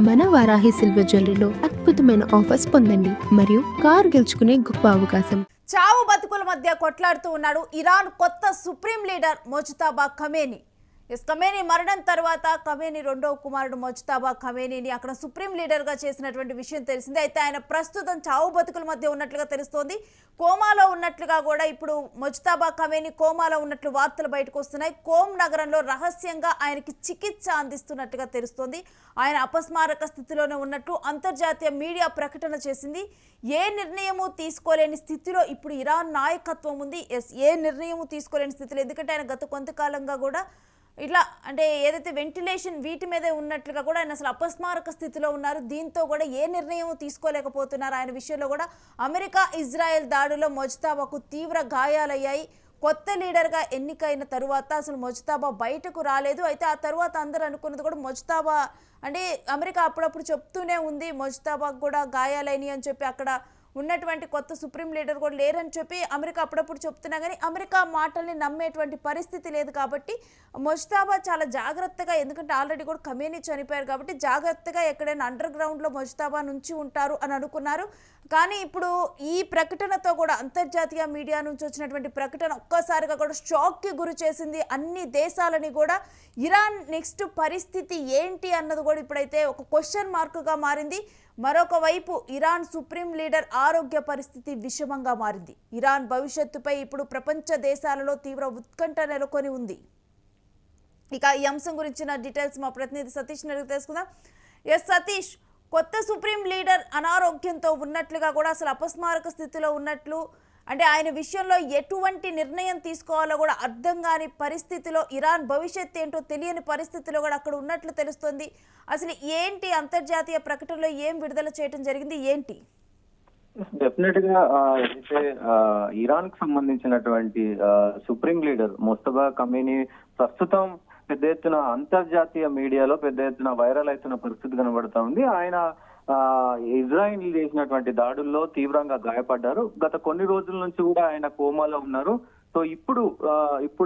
మన వారాహి సిల్వర్ జ్యువెలరీలో అద్భుతమైన ఆఫర్స్ పొందండి మరియు కారు గెలుచుకునే గొప్ప అవకాశం. చావు బతుకుల మధ్య కొట్లాడుతూ ఉన్నాడు ఇరాన్ కొత్త supreme leader Mojtaba Khamenei. Khamenei మరణం తర్వాత ఖమేనీ రెండవ కుమారుడు మొజ్తబా ఖమేనీని అక్కడ సుప్రీం లీడర్గా చేసినటువంటి విషయం తెలిసిందే. అయితే ఆయన ప్రస్తుతం చావు బతుకుల మధ్య ఉన్నట్లుగా తెలుస్తోంది. కోమాలో ఉన్నట్లుగా కూడా ఇప్పుడు మొజ్తబా ఖమేనీ కోమాలో ఉన్నట్లు వార్తలు బయటకు వస్తున్నాయి. కోమ్ నగరంలో రహస్యంగా ఆయనకి చికిత్స అందిస్తున్నట్టుగా తెలుస్తోంది. ఆయన అపస్మారక స్థితిలోనే ఉన్నట్లు అంతర్జాతీయ మీడియా ప్రకటన చేసింది. ఏ నిర్ణయము తీసుకోలేని స్థితిలో ఇప్పుడు ఇరాన్ నాయకత్వం ఉంది. ఏ నిర్ణయము తీసుకోలేని స్థితిలో, ఎందుకంటే ఆయన గత కొంతకాలంగా కూడా ఇట్లా అంటే ఏదైతే వెంటిలేషన్ వీటి మీదే ఉన్నట్లుగా కూడా ఆయన అసలు అపస్మారక స్థితిలో ఉన్నారు. దీంతో కూడా ఏ నిర్ణయం తీసుకోలేకపోతున్నారు. ఆయన విషయంలో కూడా అమెరికా ఇజ్రాయెల్ దాడిలో మొజ్తబాకు తీవ్ర గాయాలయ్యాయి. కొత్త లీడర్గా ఎన్నికైన తరువాత అసలు మొజ్తబా బయటకు రాలేదు. అయితే ఆ తర్వాత అందరూ అనుకున్నది కూడా మొజ్తబా అంటే అమెరికా అప్పుడప్పుడు చెప్తూనే ఉంది మొజ్తబాకు కూడా గాయాలైనవి అని చెప్పి, అక్కడ ఉన్నటువంటి కొత్త సుప్రీం లీడర్ కూడా లేరని చెప్పి అమెరికా అప్పుడప్పుడు చెప్తున్నా కానీ అమెరికా మాటల్ని నమ్మేటువంటి పరిస్థితి లేదు. కాబట్టి మొజ్తబా చాలా జాగ్రత్తగా, ఎందుకంటే ఆల్రెడీ కూడా ఖమేనీ చనిపోయారు కాబట్టి జాగ్రత్తగా ఎక్కడైనా అండర్ గ్రౌండ్లో మొజ్తబా నుంచి ఉంటారు అని అనుకున్నారు. కానీ ఇప్పుడు ఈ ప్రకటనతో కూడా అంతర్జాతీయ మీడియా నుంచి వచ్చినటువంటి ప్రకటన ఒక్కసారిగా కూడా షాక్కి గురి చేసింది అన్ని దేశాలని కూడా. ఇరాన్ నెక్స్ట్ పరిస్థితి ఏంటి అన్నది కూడా ఇప్పుడైతే ఒక క్వశ్చన్ మార్కుగా మారింది. మరొక వైపు ఇరాన్ సుప్రీం లీడర్ ఆరోగ్య పరిస్థితి విషమంగా మారింది. ఇరాన్ భవిష్యత్తుపై ఇప్పుడు ప్రపంచ దేశాలలో తీవ్ర ఉత్కంఠ నెలకొని ఉంది. ఇక ఈ అంశం గురించిన డీటెయిల్స్ మా ప్రతినిధి సతీష్ అడిగి తెలుసుకుందాం. ఎస్ సతీష్, కొత్త సుప్రీం లీడర్ అనారోగ్యంతో ఉన్నట్లుగా కూడా అసలు అపస్మారక స్థితిలో ఉన్నట్లు, అంటే ఆయన విషయంలో ఎటువంటి నిర్ణయం తీసుకోవాలో కూడా అర్థం కాని పరిస్థితిలో, ఇరాన్ భవిష్యత్ ఏంటో తెలియని పరిస్థితిలో కూడా అక్కడ ఉన్నట్లు తెలుస్తుంది. అసలు ఏంటి అంతర్జాతీయ ప్రకటనలో ఏం విడుదల చేయడం జరిగింది ఏంటి? డెఫినెట్ గా అయితే ఇరాన్ కు సంబంధించినటువంటి సుప్రీం లీడర్ మొజ్తబా ఖమేనీ ప్రస్తుతం పెద్ద ఎత్తున అంతర్జాతీయ మీడియాలో పెద్ద ఎత్తున వైరల్ అవుతున్న పరిస్థితి కనబడతా ఉంది. ఆయన ఇజ్రాయిల్ చేసినటువంటి దాడుల్లో తీవ్రంగా గాయపడ్డారు. గత కొన్ని రోజుల నుంచి కూడా ఆయన కోమాలో ఉన్నారు. సో ఇప్పుడు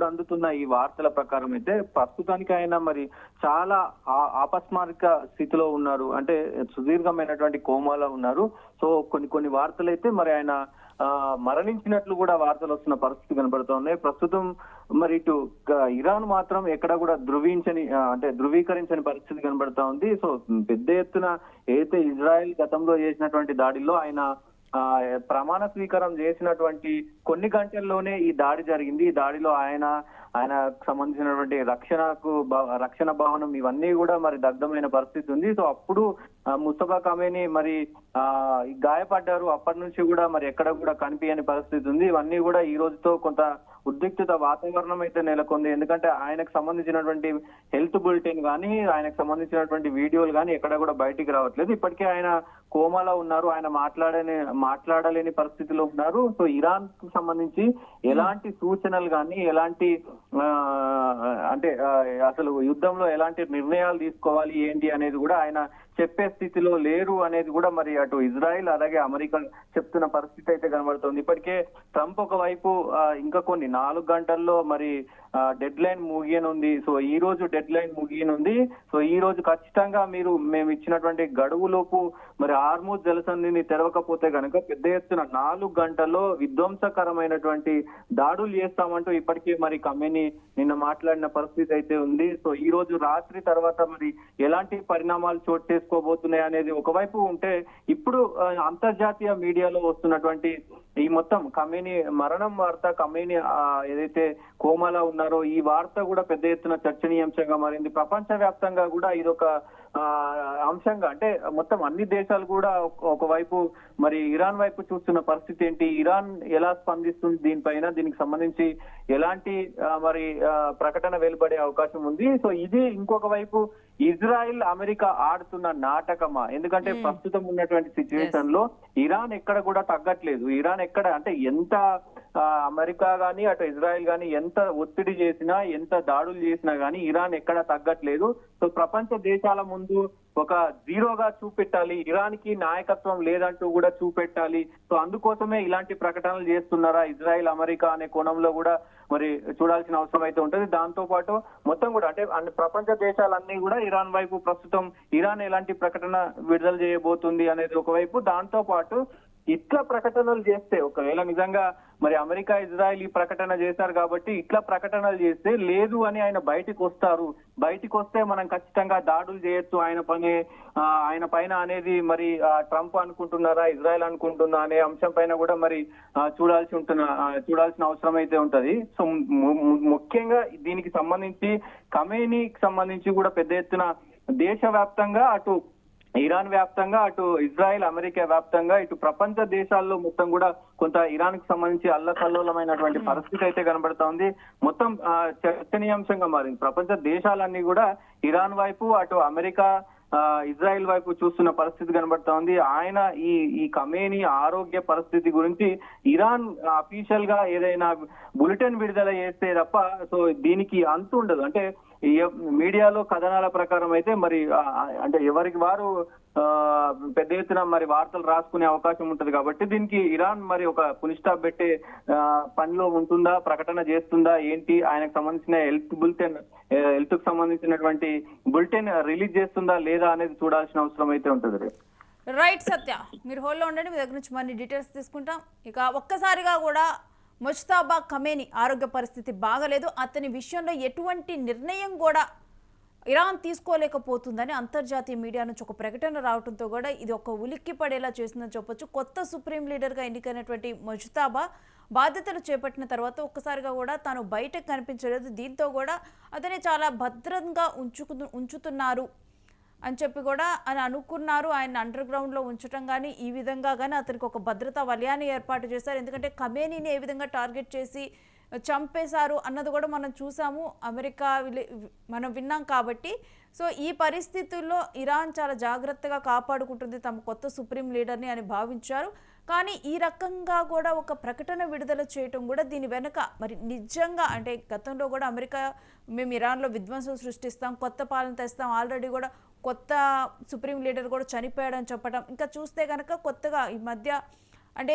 అందుతున్న ఈ వార్తల ప్రకారం అయితే ప్రస్తుతానికి ఆయన మరి చాలా ఆపస్మారక స్థితిలో ఉన్నారు, అంటే సుదీర్ఘమైనటువంటి కోమాలో ఉన్నారు. సో కొన్ని వార్తలు అయితే మరి ఆయన మరణించినట్లు కూడా వార్తలు వస్తున్న పరిస్థితి కనబడుతూ ఉన్నాయి. ప్రస్తుతం మరి ఇటు ఇరాన్ మాత్రం ఎక్కడ కూడా ధృవీకరించని పరిస్థితి కనబడతా ఉంది. సో పెద్ద ఎత్తున ఏదైతే ఇజ్రాయెల్ గతంలో చేసినటువంటి దాడిలో ఆయన ప్రమాణ స్వీకారం చేసినటువంటి కొన్ని గంటల్లోనే ఈ దాడి జరిగింది. ఈ దాడిలో ఆయనకు సంబంధించినటువంటి రక్షణ భవనం ఇవన్నీ కూడా మరి దగ్ధమైన పరిస్థితి ఉంది. సో అప్పుడు మొజ్తబా ఖమేనీ మరి గాయపడ్డారు. అప్పటి నుంచి కూడా మరి ఎక్కడ కూడా కనిపించని పరిస్థితి ఉంది. ఇవన్నీ కూడా ఈ రోజుతో కొంత ఉద్రిక్తత వాతావరణం అయితే నెలకొంది. ఎందుకంటే ఆయనకు సంబంధించినటువంటి హెల్త్ బులెటిన్ కానీ, ఆయనకు సంబంధించినటువంటి వీడియోలు కానీ ఎక్కడ కూడా బయటికి రావట్లేదు. ఇప్పటికే ఆయన కోమాలో ఉన్నారు, ఆయన మాట్లాడలేని పరిస్థితిలో ఉన్నారు. సో ఇరాన్ కు సంబంధించి ఎలాంటి సూచనలు కానీ, ఎలాంటి అంటే అసలు యుద్ధంలో ఎలాంటి నిర్ణయాలు తీసుకోవాలి ఏంటి అనేది కూడా ఆయన చెప్పే స్థితిలో లేరు అనేది కూడా మరి అటు ఇజ్రాయిల్ అలాగే అమెరికా చెప్తున్న పరిస్థితి అయితే కనబడుతుంది. ఇప్పటికే ట్రంప్ ఒకవైపు ఇంకా కొన్ని 4 గంటల్లో మరి డెడ్ లైన్ ముగియనుంది. సో ఈ రోజు డెడ్ లైన్ ముగియనుంది. సో ఈ రోజు ఖచ్చితంగా మేము ఇచ్చినటువంటి గడువులోపు మరి హార్మూజ్ జలసంధిని తెరవకపోతే కనుక పెద్ద ఎత్తున 4 గంటల్లో విధ్వంసకరమైనటువంటి దాడులు చేస్తామంటూ ఇప్పటికే మరి ఖమేనీ నిన్న మాట్లాడిన పరిస్థితి అయితే ఉంది. సో ఈ రోజు రాత్రి తర్వాత మరి ఎలాంటి పరిణామాలు చోటు చేసుకోబోతున్నాయి అనేది ఒకవైపు ఉంటే, ఇప్పుడు అంతర్జాతీయ మీడియాలో వస్తున్నటువంటి ఈ మొత్తం ఖమేనీ మరణం వార్త, ఖమేనీ ఏదైతే కోమాలో ఉన్నారో ఈ వార్త కూడా పెద్ద ఎత్తున చర్చనీయాంశంగా మారింది. ప్రపంచ వ్యాప్తంగా కూడా ఇదొక అంశంగా, అంటే మొత్తం అన్ని దేశాలు కూడా ఒకవైపు మరి ఇరాన్ వైపు చూస్తున్న పరిస్థితి ఏంటి, ఇరాన్ ఎలా స్పందిస్తుంది దీనిపైన, దీనికి సంబంధించి ఎలాంటి మరి ప్రకటన వెలువడే అవకాశం ఉంది. సో ఇది ఇంకొక వైపు ఇజ్రాయిల్ అమెరికా ఆడుతున్న నాటకమా, ఎందుకంటే ప్రస్తుతం ఉన్నటువంటి సిచ్యువేషన్ లో ఇరాన్ ఎక్కడ కూడా తగ్గట్లేదు. ఇరాన్ ఎక్కడ అంటే ఎంత అమెరికా గానీ అటు ఇజ్రాయెల్ గానీ ఎంత ఒత్తిడి చేసినా ఎంత దాడులు చేసినా గానీ ఇరాన్ ఎక్కడ తగ్గట్లేదు. సో ప్రపంచ దేశాల ముందు ఒక జీరోగా చూపెట్టాలి, ఇరాన్ కి నాయకత్వం లేదంటూ కూడా చూపెట్టాలి. సో అందుకోసమే ఇలాంటి ప్రకటనలు చేస్తున్నారా ఇజ్రాయెల్ అమెరికా అనే కోణంలో కూడా మరి చూడాల్సిన అవసరం అయితే ఉంటుంది. దాంతో పాటు మొత్తం కూడా అంటే అన్ని ప్రపంచ దేశాలన్నీ కూడా ఇరాన్ వైపు ప్రస్తుతం ఇరాన్ ఎలాంటి ప్రకటన విడుదల చేయబోతుంది అనేది ఒకవైపు, దాంతో పాటు ఇట్లా ప్రకటనలు చేస్తే ఒకవేళ నిజంగా మరి అమెరికా ఇజ్రాయెల్ ఈ ప్రకటన చేశారు కాబట్టి ఇట్లా ప్రకటనలు చేస్తే లేదు అని ఆయన బయటికి వస్తారు, బయటికి వస్తే మనం ఖచ్చితంగా దాడులు చేయొచ్చు ఆయన పైన అనేది మరి ట్రంప్ అనుకుంటున్నారా ఇజ్రాయెల్ అనుకుంటున్నా అనే అంశం పైన కూడా మరి చూడాల్సిన అవసరం అయితే ఉంటది. సో ముఖ్యంగా దీనికి సంబంధించి ఖమేనీకి సంబంధించి కూడా పెద్ద ఎత్తున దేశవ్యాప్తంగా అటు ఇరాన్ వ్యాప్తంగా అటు ఇజ్రాయెల్ అమెరికా వ్యాప్తంగా ఇటు ప్రపంచ దేశాల్లో మొత్తం కూడా కొంత ఇరాన్ కి సంబంధించి అల్లకల్లోలమైనటువంటి పరిస్థితి అయితే కనబడతా ఉంది. మొత్తం చర్చనీయాంశంగా మారింది. ప్రపంచ దేశాలన్నీ కూడా ఇరాన్ వైపు అటు అమెరికా ఇజ్రాయెల్ వైపు చూస్తున్న పరిస్థితి కనబడతా ఉంది. ఆయన ఈ ఖమేనీ ఆరోగ్య పరిస్థితి గురించి ఇరాన్ అఫీషియల్ గా ఏదైనా బులెటిన్ విడుదల చేస్తే తప్ప సో దీనికి అంతు ఉండదు. అంటే మీడియాలో కథనాల ప్రకారం అయితే మరి అంటే ఎవరికి వారు పెద్ద ఎత్తున మరి వార్తలు రాసుకునే అవకాశం ఉంటది కాబట్టి దీనికి ఇరాన్ మరి ఒక పులి స్టాప్ పెట్టే పనిలో ఉంటుందా, ప్రకటన చేస్తుందా ఏంటి, ఆయనకు సంబంధించిన హెల్త్ కు సంబంధించినటువంటి బులెటిన్ రిలీజ్ చేస్తుందా లేదా అనేది చూడాల్సిన అవసరం అయితే ఉంటుంది. రైట్ సత్య, మీరు హోల్లో ఉండండి, మీ దగ్గర నుంచి మరిన్ని డీటెయిల్స్ తీసుకుంటాం. ఇక ఒక్కసారిగా కూడా ముజ్తబా ఖమేనీ ఆరోగ్య పరిస్థితి బాగలేదు, అతని విషయంలో ఎటువంటి నిర్ణయం కూడా ఇరాన్ తీసుకోలేకపోతుందని అంతర్జాతీయ మీడియా నుంచి ఒక ప్రకటన రావడంతో కూడా ఇది ఒక ఉలిక్కి పడేలా చేసిందని చెప్పొచ్చు. కొత్త సుప్రీం లీడర్గా ఎన్నికైనటువంటి ముజ్తబా బాధ్యతలు చేపట్టిన తర్వాత ఒక్కసారిగా కూడా తాను బయటకు కనిపించలేదు. దీంతో కూడా అతన్ని చాలా భద్రంగా ఉంచుతున్నారు అని చెప్పి కూడా అని అనుకున్నారు. ఆయన అండర్ గ్రౌండ్లో ఉంచడం కానీ ఈ విధంగా కానీ అతనికి ఒక భద్రతా వలయాన్ని ఏర్పాటు చేశారు. ఎందుకంటే ఖమేనీని ఏ విధంగా టార్గెట్ చేసి చంపేశారు అన్నది కూడా మనం చూసాము, అమెరికా మనం విన్నాం. కాబట్టి సో ఈ పరిస్థితుల్లో ఇరాన్ చాలా జాగ్రత్తగా కాపాడుకుంటుంది తమ కొత్త సుప్రీం లీడర్ని అని భావించారు. కానీ ఈ రకంగా కూడా ఒక ప్రకటన విడుదల చేయటం కూడా దీని వెనుక మరి నిజంగా అంటే గతంలో కూడా అమెరికా మేము ఇరాన్లో విధ్వంసం సృష్టిస్తాం, కొత్త పాలన తెస్తాం, ఆల్రెడీ కూడా కొత్త సుప్రీం లీడర్ కూడా చనిపోయాడని చెప్పడం, ఇంకా చూస్తే కనుక కొత్తగా ఈ మధ్య అంటే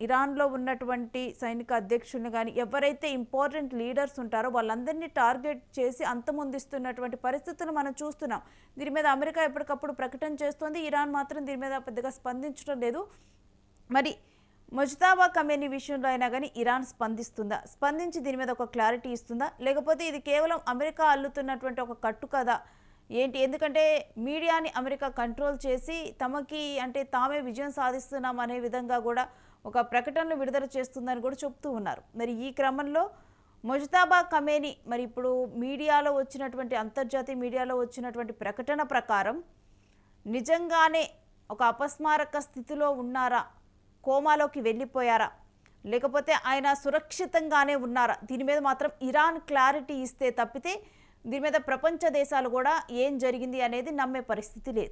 ఇరాన్లో ఉన్నటువంటి సైనిక అధ్యక్షుల్ని కానీ ఎవరైతే ఇంపార్టెంట్ లీడర్స్ ఉంటారో వాళ్ళందరినీ టార్గెట్ చేసి అంతమొందిస్తున్నటువంటి పరిస్థితులు మనం చూస్తున్నాం. దీని మీద అమెరికా ఎప్పటికప్పుడు ప్రకటన చేస్తోంది, ఇరాన్ మాత్రం దీని మీద పెద్దగా స్పందించడం లేదు. మరి ముజ్తబా ఖమేనీ విషయంలో అయినా కానీ ఇరాన్ స్పందిస్తుందా, స్పందించి దీని మీద ఒక క్లారిటీ ఇస్తుందా, లేకపోతే ఇది కేవలం అమెరికా అల్లుతున్నటువంటి ఒక కట్టుకథ ఏంటి? ఎందుకంటే మీడియాని అమెరికా కంట్రోల్ చేసి తమకి అంటే తామే విజయం సాధిస్తున్నాం అనే విధంగా కూడా ఒక ప్రకటనలు విడుదల చేస్తుందని కూడా చెప్తూ ఉన్నారు. మరి ఈ క్రమంలో ముజ్తబా ఖమేనీ మరి ఇప్పుడు మీడియాలో వచ్చినటువంటి అంతర్జాతీయ మీడియాలో వచ్చినటువంటి ప్రకటన ప్రకారం నిజంగానే ఒక అపస్మారక స్థితిలో ఉన్నారా, కోమాలోకి వెళ్ళిపోయారా, లేకపోతే ఆయన సురక్షితంగానే ఉన్నారా, దీని మీద మాత్రం ఇరాన్ క్లారిటీ ఇస్తే తప్పితే దీని మీద ప్రపంచ దేశాలు కూడా ఏం జరిగింది అనేది నమ్మే పరిస్థితి లేదు.